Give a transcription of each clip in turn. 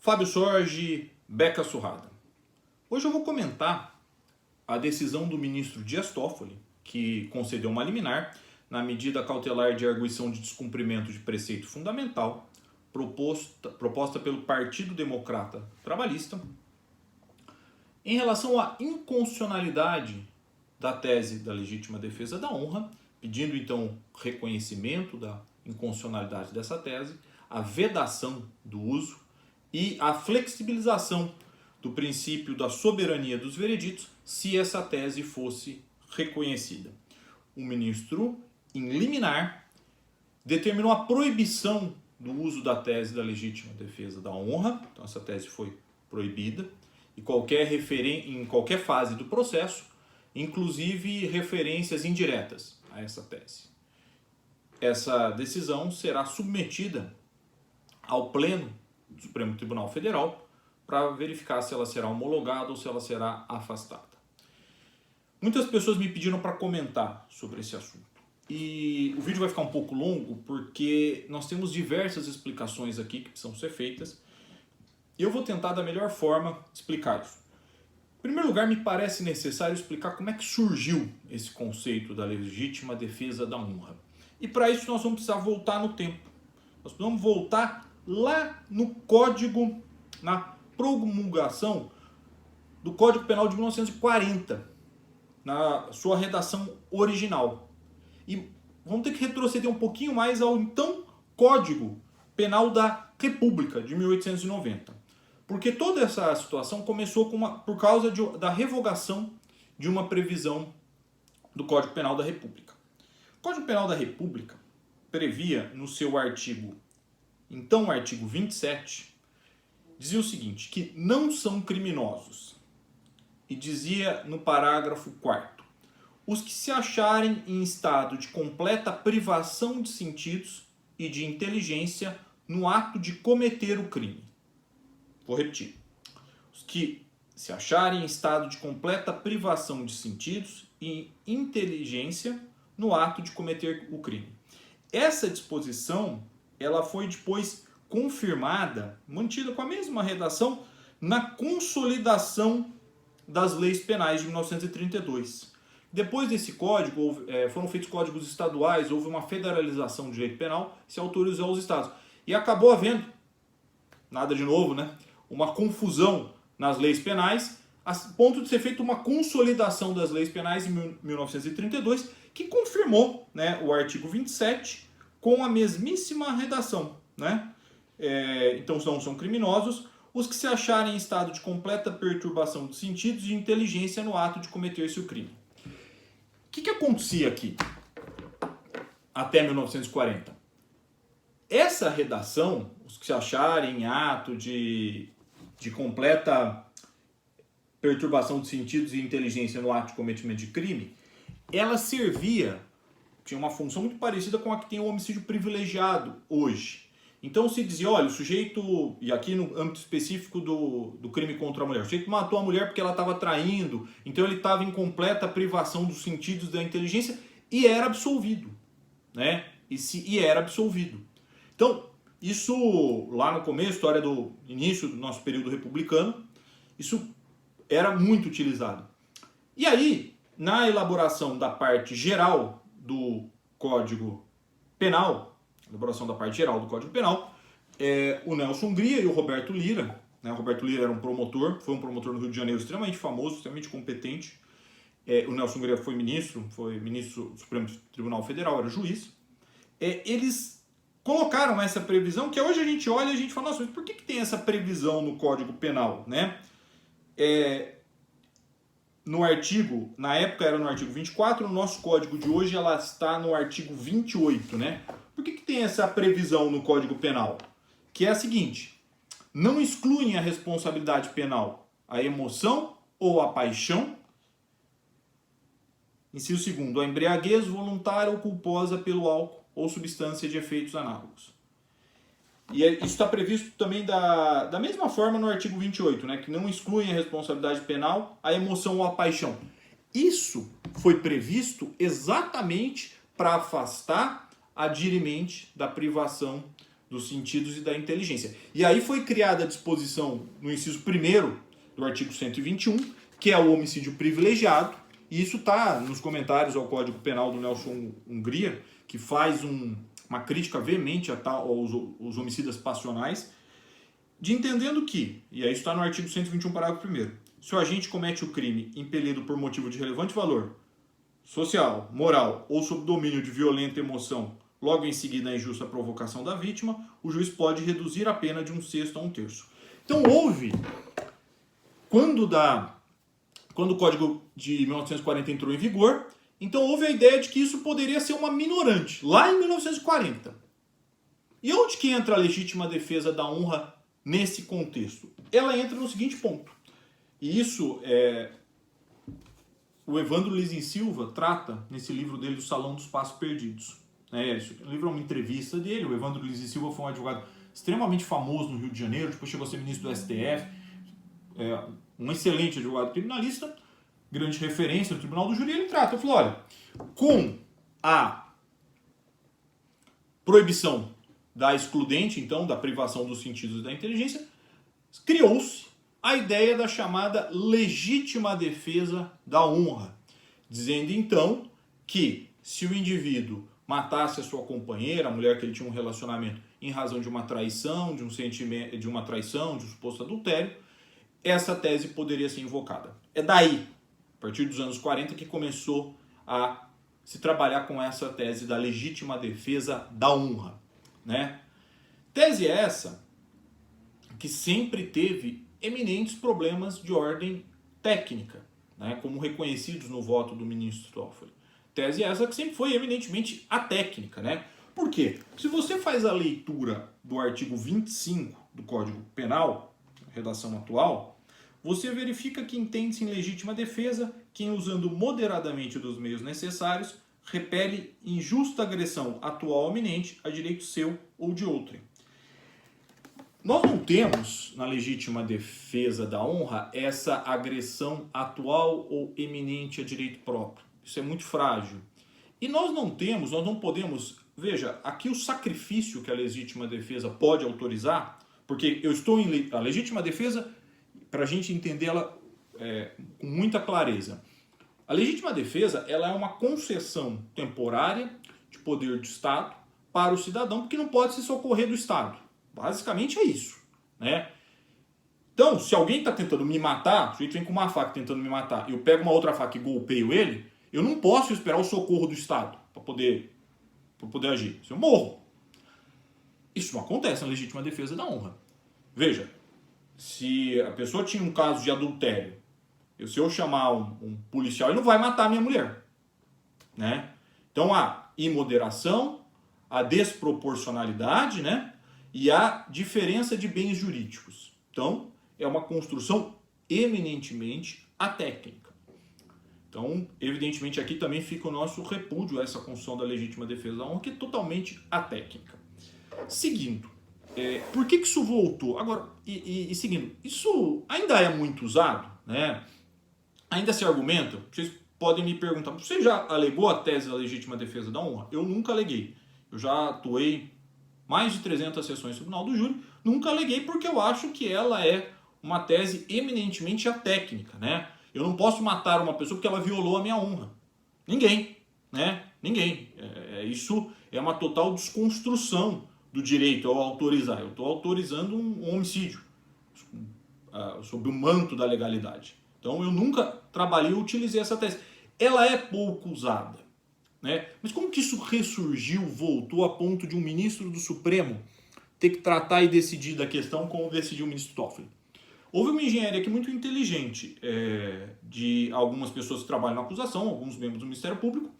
Fábio Sorge, Beca Surrada. Hoje eu vou comentar a decisão do ministro Dias Toffoli, que concedeu uma liminar na medida cautelar de arguição de descumprimento de preceito fundamental proposta pelo Partido Democrata Trabalhista em relação à inconstitucionalidade da tese da legítima defesa da honra, pedindo então reconhecimento da inconstitucionalidade dessa tese, a vedação do uso e a flexibilização do princípio da soberania dos vereditos se essa tese fosse reconhecida. O ministro, em liminar, determinou a proibição do uso da tese da legítima defesa da honra, então essa tese foi proibida, e em qualquer fase do processo, inclusive referências indiretas a essa tese. Essa decisão será submetida ao Pleno do Supremo Tribunal Federal para verificar se ela será homologada ou se ela será afastada. Muitas pessoas me pediram para comentar sobre esse assunto. E o vídeo vai ficar um pouco longo porque nós temos diversas explicações aqui que precisam ser feitas. E eu vou tentar da melhor forma explicar isso. Em primeiro lugar, me parece necessário explicar como é que surgiu esse conceito da legítima defesa da honra. E para isso nós vamos precisar voltar no tempo. Nós precisamos voltar lá no Código, na promulgação do Código Penal de 1940, na sua redação original. E vamos ter que retroceder um pouquinho mais ao então Código Penal da República de 1890. Porque toda essa situação começou por causa da revogação de uma previsão do Código Penal da República. O Código Penal da República previa no seu artigo 27, dizia o seguinte, que não são criminosos. E dizia no parágrafo 4º, os que se acharem em estado de completa privação de sentidos e de inteligência no ato de cometer o crime. Vou repetir. Os que se acharem em estado de completa privação de sentidos e inteligência no ato de cometer o crime. Essa disposição, ela foi depois confirmada, mantida com a mesma redação, na consolidação das leis penais de 1932. Depois desse código, foram feitos códigos estaduais, houve uma federalização do direito penal, se autorizou aos estados. E acabou havendo, nada de novo, né? Uma confusão nas leis penais, a ponto de ser feita uma consolidação das leis penais em 1932, que confirmou, né, o artigo 27 com a mesmíssima redação. Né? Então não são criminosos os que se acharem em estado de completa perturbação de sentidos e de inteligência no ato de cometer-se o crime. O que acontecia aqui até 1940? Essa redação, os que se acharem em ato de completa perturbação de sentidos e inteligência no ato de cometimento de crime, ela tinha uma função muito parecida com a que tem o homicídio privilegiado hoje. Então se dizia, olha, o sujeito, e aqui no âmbito específico do crime contra a mulher, o sujeito matou a mulher porque ela estava traindo, então ele estava em completa privação dos sentidos da inteligência e era absolvido. Né? E era absolvido. Então, isso lá no começo, história do início do nosso período republicano, isso era muito utilizado. E aí, na elaboração da parte geral do Código Penal, o Nelson Hungria e o Roberto Lira, né? O Roberto Lira era foi um promotor no Rio de Janeiro extremamente famoso, extremamente competente. O Nelson Hungria foi ministro do Supremo Tribunal Federal, era juiz. Eles colocaram essa previsão, que hoje a gente olha e a gente fala, nossa, mas por que tem essa previsão no Código Penal? Né? Na época era no artigo 24, no nosso código de hoje ela está no artigo 28. Né? Por que tem essa previsão no Código Penal? Que é a seguinte, não excluem a responsabilidade penal a emoção ou a paixão. Inciso 2º, a embriaguez voluntária ou culposa pelo álcool ou substância de efeitos análogos. E isso está previsto também da mesma forma no artigo 28, né, que não excluem a responsabilidade penal, a emoção ou a paixão. Isso foi previsto exatamente para afastar a dirimente da privação dos sentidos e da inteligência. E aí foi criada a disposição no inciso 1º do artigo 121, que é o homicídio privilegiado, e isso está nos comentários ao Código Penal do Nelson Hungria, que faz uma crítica veemente aos homicidas passionais, de entendendo que, e aí está no artigo 121, parágrafo 1º, se o agente comete o crime impelido por motivo de relevante valor social, moral ou sob domínio de violenta emoção, logo em seguida a injusta provocação da vítima, o juiz pode reduzir a pena de 1/6 a 1/3. Então houve, quando o Código de 1940 entrou em vigor, então houve a ideia de que isso poderia ser uma minorante, lá em 1940. E onde que entra a legítima defesa da honra nesse contexto? Ela entra no seguinte ponto, e isso o Evandro Lizin Silva trata nesse livro dele, do Salão dos Passos Perdidos. O livro é uma entrevista dele. O Evandro Lizin Silva foi um advogado extremamente famoso no Rio de Janeiro, depois chegou a ser ministro do STF, um excelente advogado criminalista, grande referência no Tribunal do Júri. Ele trata, ele falou, olha, com a proibição da excludente, então, da privação dos sentidos e da inteligência, criou-se a ideia da chamada legítima defesa da honra, dizendo então que se o indivíduo matasse a sua companheira, a mulher que ele tinha um relacionamento, em razão de uma traição, de um sentimento, de uma traição, de um suposto adultério, essa tese poderia ser invocada. É daí, a partir dos anos 40, que começou a se trabalhar com essa tese da legítima defesa da honra, né? Tese essa que sempre teve eminentes problemas de ordem técnica, né, como reconhecidos no voto do ministro Toffoli. Tese essa que sempre foi eminentemente atécnica, né? Por quê? Se você faz a leitura do artigo 25 do Código Penal, redação atual, você verifica que entende-se em legítima defesa quem, usando moderadamente dos meios necessários, repele injusta agressão atual ou iminente a direito seu ou de outrem. Nós não temos, na legítima defesa da honra, essa agressão atual ou eminente a direito próprio. Isso é muito frágil. E nós não podemos... Veja, aqui o sacrifício que a legítima defesa pode autorizar, porque eu estou em... A legítima defesa, para a gente entender ela com muita clareza, a legítima defesa ela é uma concessão temporária de poder do Estado para o cidadão, porque não pode se socorrer do Estado. Basicamente é isso, né? Então, se alguém está tentando me matar, o sujeito vem com uma faca tentando me matar, e eu pego uma outra faca e golpeio ele, eu não posso esperar o socorro do Estado para poder agir. Se eu morro. Isso não acontece na legítima defesa da honra. Veja, se a pessoa tinha um caso de adultério, se eu chamar um policial, ele não vai matar a minha mulher, né? Então, a imoderação, a desproporcionalidade, né? E a diferença de bens jurídicos. Então, é uma construção eminentemente atécnica. Então, evidentemente, aqui também fica o nosso repúdio a essa construção da legítima defesa da honra, que é totalmente atécnica. Seguindo, por que isso voltou? Agora, e seguindo, isso ainda é muito usado, né? Ainda se argumenta, vocês podem me perguntar, você já alegou a tese da legítima defesa da honra? Eu nunca aleguei. Eu já atuei mais de 300 sessões no Tribunal do Júri, nunca aleguei porque eu acho que ela é uma tese eminentemente atécnica, né? Eu não posso matar uma pessoa porque ela violou a minha honra. Ninguém, né? Ninguém. Isso é uma total desconstrução do direito ao autorizar. Eu estou autorizando um homicídio sob o manto da legalidade. Então eu nunca trabalhei ou utilizei essa tese. Ela é pouco usada, né? Mas como que isso ressurgiu, voltou a ponto de um ministro do Supremo ter que tratar e decidir da questão como decidiu o ministro Toffoli? Houve uma engenharia aqui muito inteligente de algumas pessoas que trabalham na acusação, alguns membros do Ministério Público,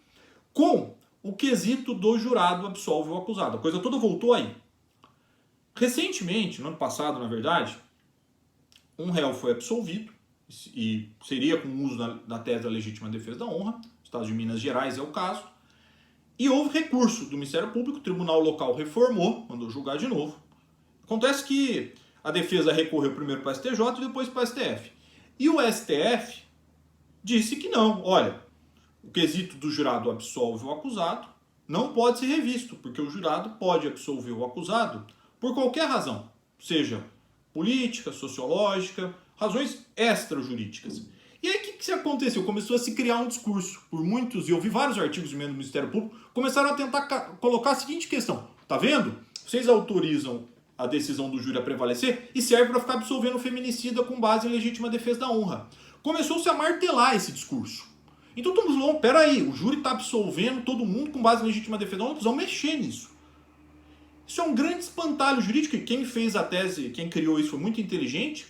com o quesito do jurado absolve o acusado. A coisa toda voltou aí. Recentemente, no ano passado, na verdade, um réu foi absolvido, e seria com o uso da tese da legítima defesa da honra, no estado de Minas Gerais é o caso, e houve recurso do Ministério Público, o tribunal local reformou, mandou julgar de novo. Acontece que a defesa recorreu primeiro para o STJ e depois para o STF. E o STF disse que não, olha, o quesito do jurado absolve o acusado não pode ser revisto, porque o jurado pode absolver o acusado por qualquer razão, seja política, sociológica, razões extrajurídicas. E aí o que aconteceu? Começou a se criar um discurso por muitos, e eu vi vários artigos do Ministério Público, começaram a tentar colocar a seguinte questão: tá vendo? Vocês autorizam a decisão do júri a prevalecer e serve para ficar absolvendo o feminicida com base em legítima defesa da honra. Começou-se a martelar esse discurso. Então todo mundo falou, peraí, o júri está absolvendo todo mundo com base em legítima defesa da honra, precisamos mexer nisso. Isso é um grande espantalho jurídico, e quem fez a tese, quem criou isso foi muito inteligente,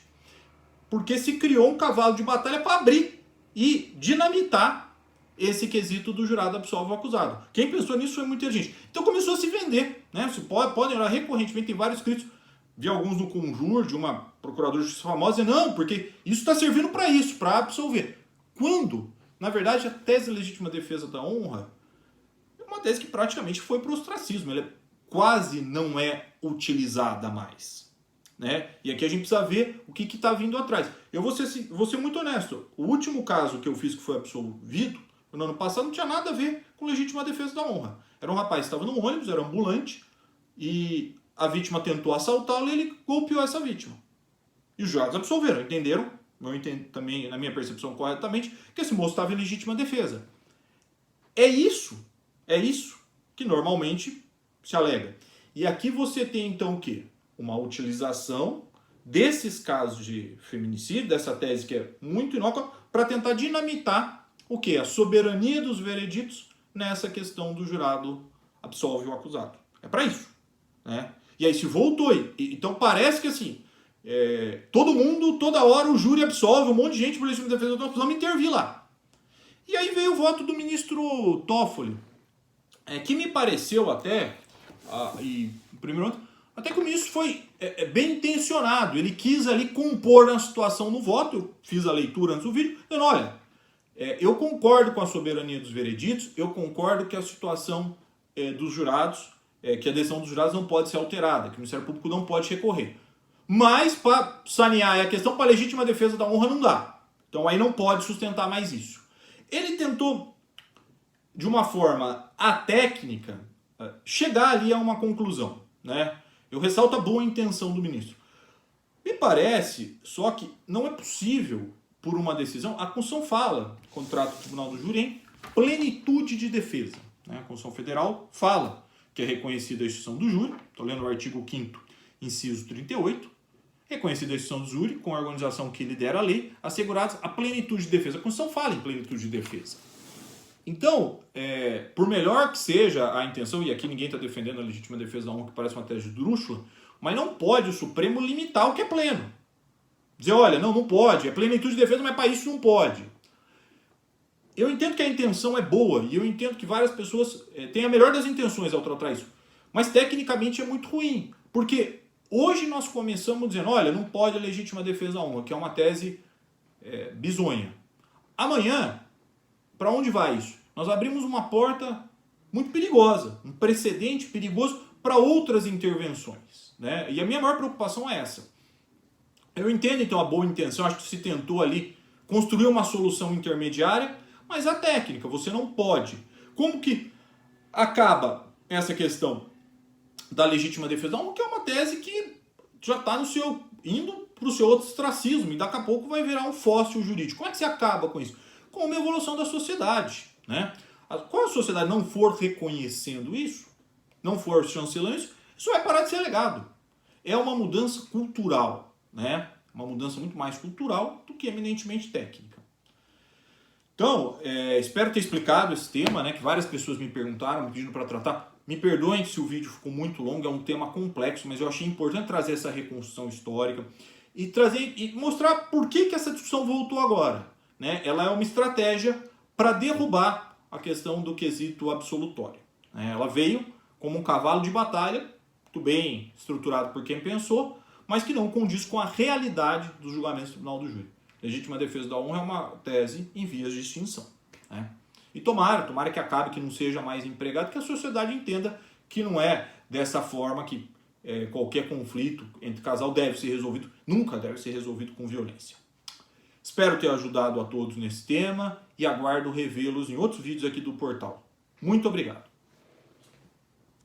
porque se criou um cavalo de batalha para abrir e dinamitar esse quesito do jurado absolve o acusado. Quem pensou nisso foi muito inteligente. Então começou a se vender, né? Você pode olhar recorrentemente, tem vários escritos, vi alguns no Conjur, de uma procuradora de justiça famosa, não, porque isso está servindo para isso, para absolver. Quando, na verdade, a tese de legítima defesa da honra é uma tese que praticamente foi para o ostracismo, ela quase não é utilizada mais. Né? E aqui a gente precisa ver o que está vindo atrás. Eu vou ser muito honesto, o último caso que eu fiz que foi absolvido, no ano passado, não tinha nada a ver com legítima defesa da honra. Era um rapaz que estava no ônibus, era ambulante, e a vítima tentou assaltá-lo e ele golpeou essa vítima. E os jurados absolveram, entenderam, eu entendo também, na minha percepção corretamente, que esse moço estava em legítima defesa. É isso que normalmente se alega. E aqui você tem então o quê? Uma utilização desses casos de feminicídio, dessa tese que é muito inócua, para tentar dinamitar o quê? A soberania dos vereditos nessa questão do jurado absolve o acusado. É para isso. Né? E aí se voltou. Então parece que assim, todo mundo, toda hora o júri absolve, um monte de gente por legítima defesa, nós precisamos intervir lá. E aí veio o voto do ministro Toffoli, que me pareceu até, primeiro, até que o ministro foi bem intencionado. Ele quis ali compor a situação no voto. Eu fiz a leitura antes do vídeo, dizendo, olha, eu concordo com a soberania dos vereditos, eu concordo que a situação dos jurados, que a decisão dos jurados não pode ser alterada, que o Ministério Público não pode recorrer. Mas para sanear a questão, para a legítima defesa da honra não dá. Então aí não pode sustentar mais isso. Ele tentou, de uma forma atécnica, chegar ali a uma conclusão. Né? Eu ressalto a boa intenção do ministro. Me parece, só que não é possível, por uma decisão, a Constituição fala, contrato do Tribunal do Júri, em plenitude de defesa. Né? A Constituição Federal fala que é reconhecida a instituição do júri, estou lendo o artigo 5º, inciso 38, reconhecida a instituição do júri, com a organização que lidera a lei, assegurados a plenitude de defesa. A Constituição fala em plenitude de defesa. Então, por melhor que seja a intenção, e aqui ninguém está defendendo a legítima defesa da honra, que parece uma tese de drúxula, mas não pode o Supremo limitar o que é pleno. Dizer, olha, não pode, é plenitude de defesa, mas para isso não pode. Eu entendo que a intenção é boa, e eu entendo que várias pessoas têm a melhor das intenções ao tratar isso, mas tecnicamente é muito ruim, porque hoje nós começamos dizendo, olha, não pode a legítima defesa da honra, que é uma tese bizonha. Amanhã, para onde vai isso? Nós abrimos uma porta muito perigosa, um precedente perigoso para outras intervenções. Né? E a minha maior preocupação é essa. Eu entendo então a boa intenção, acho que se tentou ali construir uma solução intermediária, mas a técnica, você não pode. Como que acaba essa questão da legítima defesa? Que é uma tese que já está indo para o seu ostracismo e daqui a pouco vai virar um fóssil jurídico. Como é que você acaba com isso? Com uma evolução da sociedade. Né? Quando a sociedade não for reconhecendo isso, não for chancelando isso vai parar de ser alegado. É uma mudança cultural. Né? Uma mudança muito mais cultural do que eminentemente técnica. Então, espero ter explicado esse tema, né, que várias pessoas me perguntaram, me pedindo para tratar. Me perdoem se o vídeo ficou muito longo, é um tema complexo, mas eu achei importante trazer essa reconstrução histórica e mostrar por que essa discussão voltou agora. Né? Ela é uma estratégia para derrubar a questão do quesito absolutório. Né? Ela veio como um cavalo de batalha, muito bem estruturado por quem pensou, mas que não condiz com a realidade dos julgamentos do Tribunal do Júri. Legítima defesa da honra é uma tese em vias de extinção. Né? E tomara que acabe, que não seja mais empregado, que a sociedade entenda que não é dessa forma que qualquer conflito entre casal deve ser resolvido, nunca deve ser resolvido com violência. Espero ter ajudado a todos nesse tema e aguardo revê-los em outros vídeos aqui do portal. Muito obrigado.